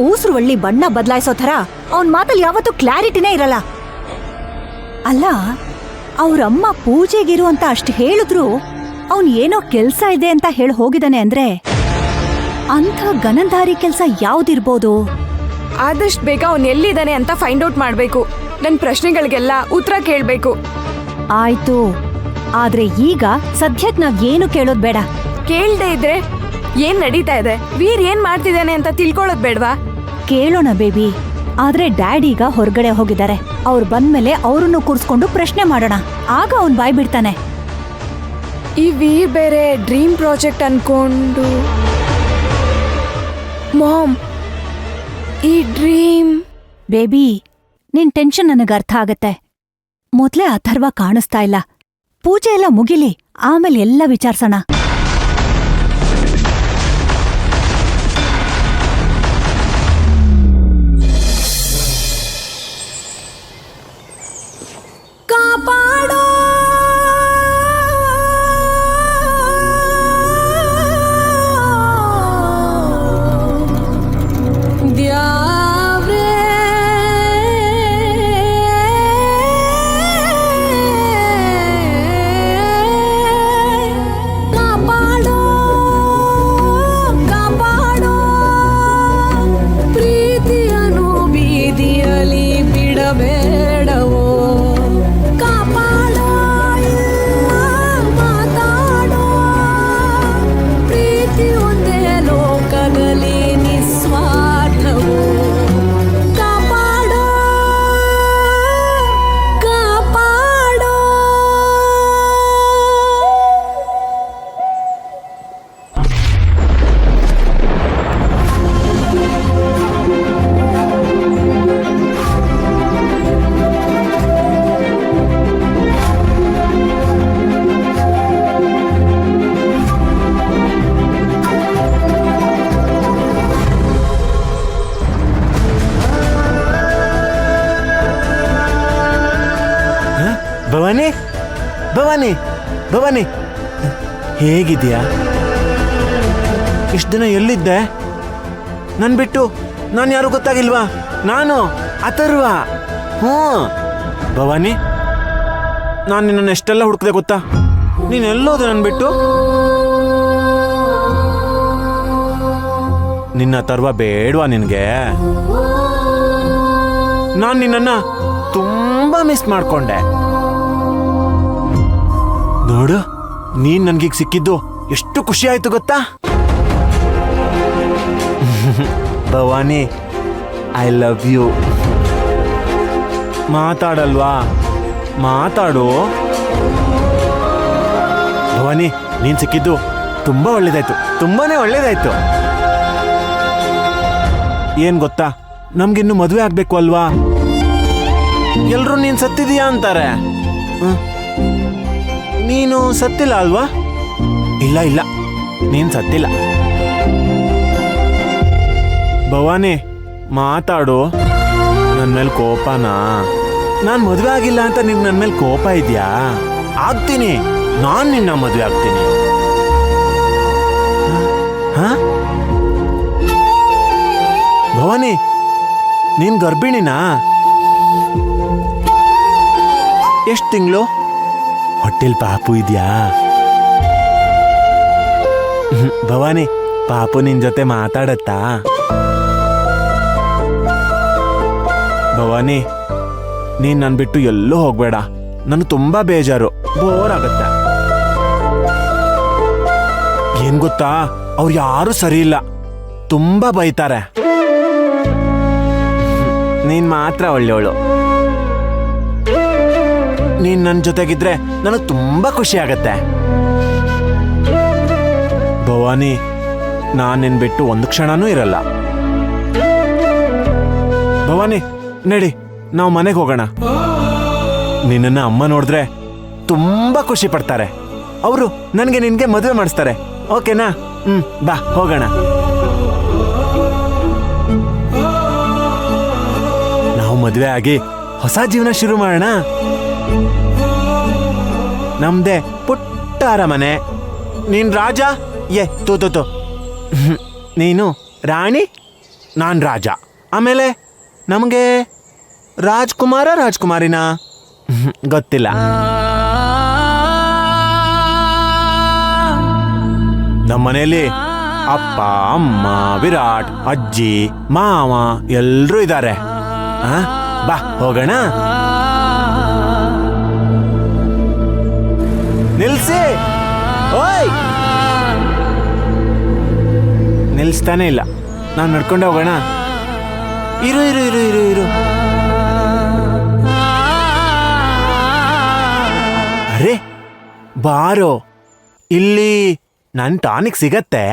ಊಸ್ರು ಒಳ್ಳಿ ಬಣ್ಣ ಬದಲಾಯಿಸೋ ಥರ ಅವನ್ ಮಾತಲ್ಲಿ ಯಾವತ್ತೂ ಕ್ಲಾರಿಟಿನೇ ಇರಲ್ಲ. ಅಲ್ಲ, ಅವ್ರಮ್ಮ ಪೂಜೆಗಿರು ಅಂತ ಅಷ್ಟು ಹೇಳಿದ್ರು ಅವನ್ ಏನೋ ಕೆಲ್ಸ ಇದೆ ಅಂತ ಹೇಳಿ ಹೋಗಿದಾನೆ ಅಂದ್ರೆ ಅಂಥ ಗನಂಧಾರಿ ಕೆಲ್ಸ ಯಾವ್ದಿರ್ಬೋದು? ಆದಷ್ಟು ಬೇಗ ಅವ್ನು ಎಲ್ಲಿದ್ದಾನೆ ಅಂತ ಫೈಂಡ್ ಔಟ್ ಮಾಡ್ಬೇಕು. ನನ್ನ ಪ್ರಶ್ನೆಗಳಿಗೆಲ್ಲ ಉತ್ತರ ಕೇಳ್ಬೇಕು. ಆಯ್ತು, ಆದ್ರೆ ಈಗ ಸದ್ಯಕ್ ನಾವ್ ಏನು ಕೇಳೋದ್ ಬೇಡ. ಕೇಳ್ದೆ ಇದ್ರೆ ಏನ್ ನಡೀತಾ ಇದೆ, ವೀರ್ ಏನ್ ಮಾಡ್ತಿದ್ದಾನೆ ಅಂತ ತಿಳ್ಕೊಳ್ಳೋದ್ ಬೇಡ್ವಾ? ಕೇಳೋಣ ಬೇಬಿ. ಆದ್ರೆ ಡ್ಯಾಡ್ ಈಗ ಹೊರಗಡೆ ಹೋಗಿದ್ದಾರೆ. ಅವ್ರು ಬಂದ್ಮೇಲೆ ಅವ್ರನ್ನು ಕೂರ್ಸ್ಕೊಂಡು ಪ್ರಶ್ನೆ ಮಾಡೋಣ, ಆಗ ಅವ್ನ್ ಬಾಯ್ ಬಿಡ್ತಾನೆ. ಈ ವೀರ್ ಬೇರೆ ಡ್ರೀಮ್ ಪ್ರಾಜೆಕ್ಟ್ ಅನ್ಕೊಂಡು. ಮಾಮ್, ಈ ಡ್ರೀಮ್. ಬೇಬಿ, ನಿನ್ ಟೆನ್ಷನ್ ನನಗ್ ಅರ್ಥ ಆಗತ್ತೆ. ಮೊದ್ಲೇ ಅಥರ್ವ ಕಾಣಿಸ್ತಾ ಇಲ್ಲ. ಪೂಜೆ ಎಲ್ಲ ಮುಗಿಲಿ, ಆಮೇಲೆ ಎಲ್ಲ ವಿಚಾರ್ಸೋಣ. ಭವಾನಿ, ಭವಾನಿ, ಭವಾನಿ, ಹೇಗಿದ್ಯಾ? ಇಷ್ಟು ದಿನ ಎಲ್ಲಿದ್ದೆ? ನನ್ ಬಿಟ್ಟು ನಾನು ಯಾರು ಗೊತ್ತಾಗಿಲ್ವಾ? ನಾನು ಅಥರ್ವ. ಭವಾನಿ, ನಾನು ನಿನ್ನನ್ನು ಎಷ್ಟೆಲ್ಲ ಹುಡುಕ್ದೆ ಗೊತ್ತಾ? ನೀನು ಎಲ್ಲೋದು ನನ್ ಬಿಟ್ಟು? ನಿನ್ನ ಅಥರ್ವ ಬೇಡವಾ ನಿನಗೆ? ನಾನು ನಿನ್ನನ್ನ ತುಂಬಾ ಮಿಸ್ ಮಾಡ್ಕೊಂಡೆ. ನೋಡು, ನೀನ್ ನನ್ಗೀಗ ಸಿಕ್ಕಿದ್ದು ಎಷ್ಟು ಖುಷಿ ಆಯ್ತು ಗೊತ್ತಾ? Bhavani, I love you. ಮಾತಾಡಲ್ವಾ? ಮಾತಾಡು. ಭವಾನಿ, ನೀನ್ ಸಿಕ್ಕಿದ್ದು ತುಂಬಾ ಒಳ್ಳೇದಾಯ್ತು, ತುಂಬಾನೇ ಒಳ್ಳೇದಾಯ್ತು. ಏನ್ ಗೊತ್ತಾ, ನಮ್ಗಿನ್ನು ಮದುವೆ ಆಗ್ಬೇಕು ಅಲ್ವಾ? ಎಲ್ರು ನೀನ್ ಸತ್ತಿದೀಯಾ ಅಂತಾರೆ. ನೀನು ಸತ್ತಿಲ್ಲ ಅಲ್ವಾ? ಇಲ್ಲ ಇಲ್ಲ, ನೀನ್ ಸತ್ತಿಲ್ಲ. ಭವಾನಿ, ಮಾತಾಡು. ನನ್ನ ಮೇಲೆ ಕೋಪನಾ? ನಾನ್ ಮದುವೆ ಆಗಿಲ್ಲ ಅಂತ ನಿನ್ ನನ್ನ ಮೇಲೆ ಕೋಪ ಇದೆಯಾ? ಆಗ್ತೀನಿ, ನಾನ್ ನಿನ್ನ ಮದುವೆ ಆಗ್ತೀನಿ. ಭವಾನಿ, ನೀನ್ ಗರ್ಭಿಣಿನಾ? ಎಷ್ಟು ತಿಂಗಳು? ಹೊಟ್ಟೆಲ್ ಪಾಪು ಇದೆಯಾ? ಭವಾನಿ, ಪಾಪು ನಿನ್ ಜೊತೆ ಮಾತಾಡತ್ತಾ? ಭವಾನಿ, ನೀನ್ ನನ್ ಬಿಟ್ಟು ಎಲ್ಲೂ ಹೋಗ್ಬೇಡ. ನನ್ ತುಂಬಾ ಬೇಜಾರು, ಬೋರ್ ಆಗತ್ತೆ. ಏನ್ ಗೊತ್ತಾ, ಅವ್ರು ಯಾರು ಸರಿ ಇಲ್ಲ, ತುಂಬಾ ಬೈತಾರೆ. ನೀನ್ ಮಾತ್ರ ಒಳ್ಳೆಯವಳು. ನೀನ್ ನನ್ನ ಜೊತೆಗಿದ್ರೆ ನನಗೆ ತುಂಬಾ ಖುಷಿ ಆಗತ್ತೆ. ಭವಾನಿ, ನಾನ್ ನಿನ್ ಬಿಟ್ಟು ಒಂದು ಕ್ಷಣನೂ ಇರಲ್ಲ. ಭವಾನಿ, ನಡಿ, ನಾವು ಮನೆಗೆ ಹೋಗೋಣ. ನಿನ್ನ ಅಮ್ಮ ನೋಡಿದ್ರೆ ತುಂಬಾ ಖುಷಿ ಪಡ್ತಾರೆ. ಅವರು ನನಗೆ ನಿನ್ಗೆ ಮದುವೆ ಮಾಡಿಸ್ತಾರೆ. ಓಕೆನಾ? ಬಾ ಹೋಗೋಣ. ನಾವು ಮದುವೆ ಆಗಿ ಹೊಸ ಜೀವನ ಶುರು ಮಾಡೋಣ. ನಮ್ದೆ ಪುಟ್ಟ ಅರಮನೆ. ನೀನ್ ರಾಜ, ತೋ ನೀನು ರಾಣಿ. ನಾನ್ ರಾಜ. ಆಮೇಲೆ ನಮಗೆ ರಾಜ್ಕುಮಾರ ರಾಜ್ಕುಮಾರಿನ ಗೊತ್ತಿಲ್ಲ. ನಮ್ಮನೇಲಿ ಅಪ್ಪ ಅಮ್ಮ ವಿರಾಟ್ ಅಜ್ಜಿ ಮಾವ ಎಲ್ರೂ ಇದ್ದಾರೆ. ಬಾ ಹೋಗೋಣ. ನಿಲ್ಸಿ. ಓಯ್, ನಿಲ್ಸ್ತಾನೆ ಇಲ್ಲ. ನಾವು ನಡ್ಕೊಂಡೆ ಹೋಗೋಣ. ಇರು ಇರು ಇರು ಇರು ಇರು. ಅರೆ ಬಾರೋ, ಇಲ್ಲಿ ನನ್ ಟಾನಿಕ್ ಸಿಗತ್ತೆ.